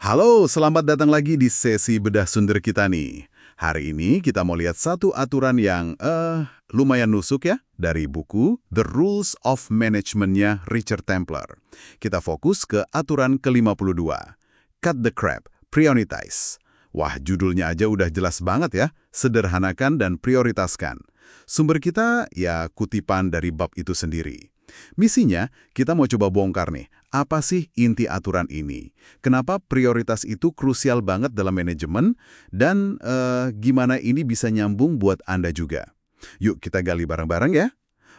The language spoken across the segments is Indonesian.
Halo, selamat datang lagi di sesi bedah sumber kita nih. Hari ini kita mau lihat satu aturan yang lumayan nusuk ya, dari buku The Rules of Management-nya Richard Templer. Kita fokus ke aturan ke-52, Cut the Crap, Prioritize. Wah, judulnya aja udah jelas banget ya, sederhanakan dan prioritaskan. Sumber kita ya kutipan dari bab itu sendiri. Misinya, kita mau coba bongkar nih, apa sih inti aturan ini? Kenapa prioritas itu krusial banget dalam manajemen? Dan gimana ini bisa nyambung buat Anda juga? Yuk kita gali bareng-bareng ya.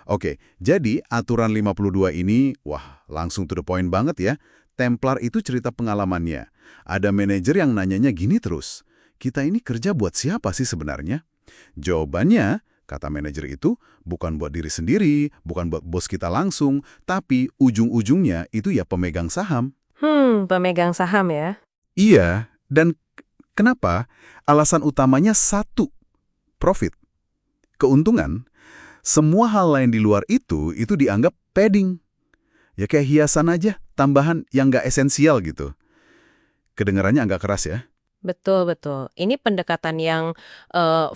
Oke, jadi aturan 52 ini, wah langsung to the point banget ya. Templar itu cerita pengalamannya. Ada manajer yang nanyanya gini terus, kita ini kerja buat siapa sih sebenarnya? Jawabannya, kata manajer itu, bukan buat diri sendiri, bukan buat bos kita langsung, tapi ujung-ujungnya itu ya pemegang saham. Pemegang saham ya. Iya, dan kenapa? Alasan utamanya satu, profit. Keuntungan, semua hal lain di luar itu dianggap padding. Ya kayak hiasan aja, tambahan yang nggak esensial gitu. Kedengarannya agak keras ya. Betul, betul. Ini pendekatan yang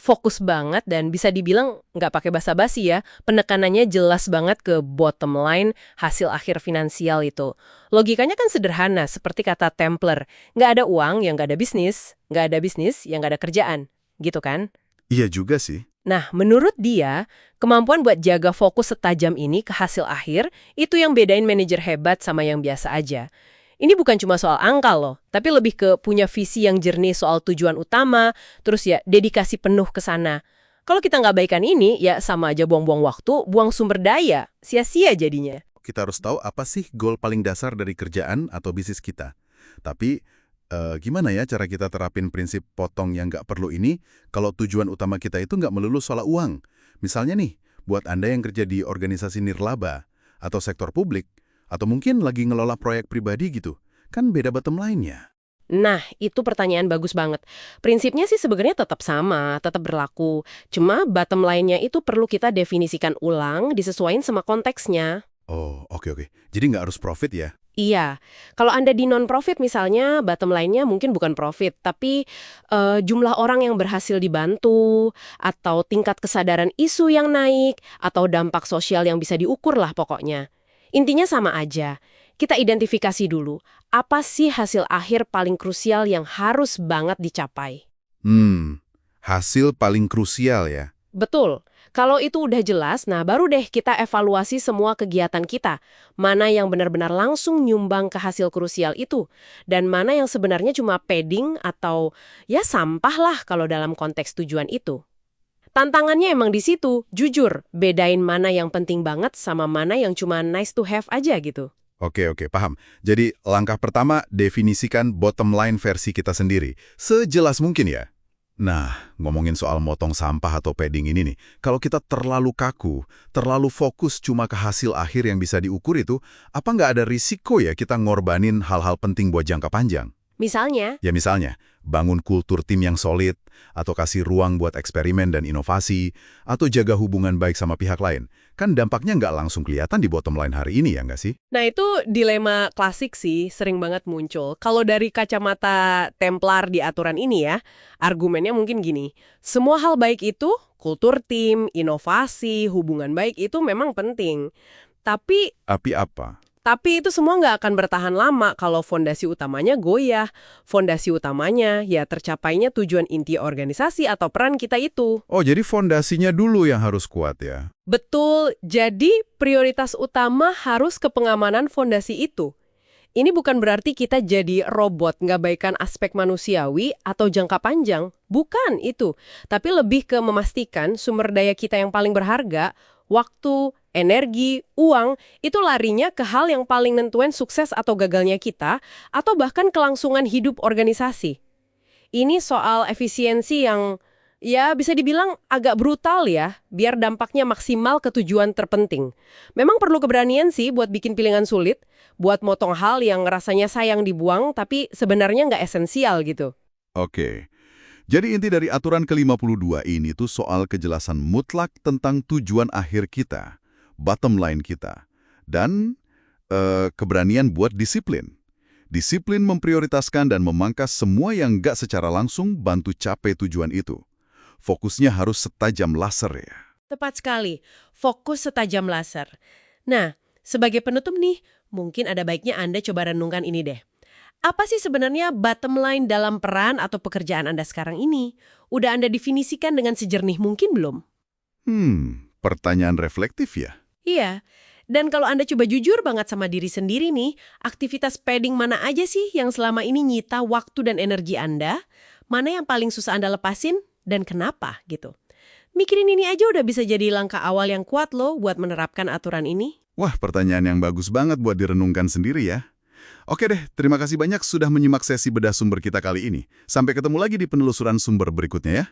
fokus banget dan bisa dibilang nggak pakai basa-basi ya. Penekanannya jelas banget ke bottom line, hasil akhir finansial itu. Logikanya kan sederhana, seperti kata Templer. Nggak ada uang yang nggak ada bisnis, nggak ada bisnis yang nggak ada kerjaan. Gitu kan? Iya juga sih. Nah, menurut dia, kemampuan buat jaga fokus setajam ini ke hasil akhir, itu yang bedain manajer hebat sama yang biasa aja. Ini bukan cuma soal angka loh, tapi lebih ke punya visi yang jernih soal tujuan utama, terus ya dedikasi penuh ke sana. Kalau kita nggak baikan ini, ya sama aja buang-buang waktu, buang sumber daya, sia-sia jadinya. Kita harus tahu apa sih goal paling dasar dari kerjaan atau bisnis kita. Tapi, gimana ya cara kita terapin prinsip potong yang nggak perlu ini kalau tujuan utama kita itu nggak melulu soal uang? Misalnya nih, buat Anda yang kerja di organisasi nirlaba, atau sektor publik, atau mungkin lagi ngelola proyek pribadi gitu, kan beda bottom line-nya. Nah, itu pertanyaan bagus banget. Prinsipnya sih sebenarnya tetap sama, tetap berlaku. Cuma bottom line-nya itu perlu kita definisikan ulang, disesuaikan sama konteksnya. Oh, oke. Jadi nggak harus profit ya? Iya, kalau Anda di non-profit misalnya, bottom line-nya mungkin bukan profit, tapi jumlah orang yang berhasil dibantu, atau tingkat kesadaran isu yang naik, atau dampak sosial yang bisa diukur lah pokoknya. Intinya sama aja, kita identifikasi dulu, apa sih hasil akhir paling krusial yang harus banget dicapai. Hasil paling krusial ya. Betul. Kalau itu udah jelas, nah baru deh kita evaluasi semua kegiatan kita. Mana yang benar-benar langsung nyumbang ke hasil krusial itu. Dan mana yang sebenarnya cuma padding atau ya sampah lah kalau dalam konteks tujuan itu. Tantangannya emang di situ, jujur, bedain mana yang penting banget sama mana yang cuma nice to have aja gitu. Oke, paham. Jadi langkah pertama, definisikan bottom line versi kita sendiri. Sejelas mungkin ya. Nah, ngomongin soal motong sampah atau padding ini nih, kalau kita terlalu kaku, terlalu fokus cuma ke hasil akhir yang bisa diukur itu, apa nggak ada risiko ya kita ngorbanin hal-hal penting buat jangka panjang? Misalnya, Ya misalnya, bangun kultur tim yang solid, atau kasih ruang buat eksperimen dan inovasi, atau jaga hubungan baik sama pihak lain. Kan dampaknya nggak langsung kelihatan di bottom line hari ini ya nggak sih? nah itu dilema klasik sih, sering banget muncul. Kalau dari kacamata Templar di aturan ini ya, argumennya mungkin gini, semua hal baik itu, kultur tim, inovasi, hubungan baik itu memang penting. Tapi Tapi apa? Tapi itu semua nggak akan bertahan lama kalau fondasi utamanya goyah. Fondasi utamanya ya tercapainya tujuan inti organisasi atau peran kita itu. Oh, jadi fondasinya dulu yang harus kuat ya? Betul, jadi prioritas utama harus ke pengamanan fondasi itu. Ini bukan berarti kita jadi robot ngabaikan aspek manusiawi atau jangka panjang. Bukan itu. Tapi lebih ke memastikan sumber daya kita yang paling berharga, waktu, energi, uang, itu larinya ke hal yang paling nentuin sukses atau gagalnya kita, atau bahkan kelangsungan hidup organisasi. Ini soal efisiensi yang, ya bisa dibilang agak brutal ya, biar dampaknya maksimal ke tujuan terpenting. Memang perlu keberanian sih buat bikin pilihan sulit, buat motong hal yang rasanya sayang dibuang, tapi sebenarnya nggak esensial gitu. Oke. Jadi inti dari aturan ke-52 ini tuh soal kejelasan mutlak tentang tujuan akhir kita, bottom line kita, dan keberanian buat disiplin. Disiplin memprioritaskan dan memangkas semua yang nggak secara langsung bantu capai tujuan itu. Fokusnya harus setajam laser ya. Tepat sekali, fokus setajam laser. Nah, sebagai penutup nih, mungkin ada baiknya Anda coba renungkan ini deh. Apa sih sebenarnya bottom line dalam peran atau pekerjaan Anda sekarang ini? Udah Anda definisikan dengan sejernih mungkin belum? Pertanyaan reflektif ya. Iya, dan kalau Anda coba jujur banget sama diri sendiri nih, aktivitas padding mana aja sih yang selama ini nyita waktu dan energi Anda? Mana yang paling susah Anda lepasin? Dan kenapa gitu? Mikirin ini aja udah bisa jadi langkah awal yang kuat loh buat menerapkan aturan ini. Wah, pertanyaan yang bagus banget buat direnungkan sendiri ya. Oke deh, terima kasih banyak sudah menyimak sesi bedah sumber kita kali ini. Sampai ketemu lagi di penelusuran sumber berikutnya ya.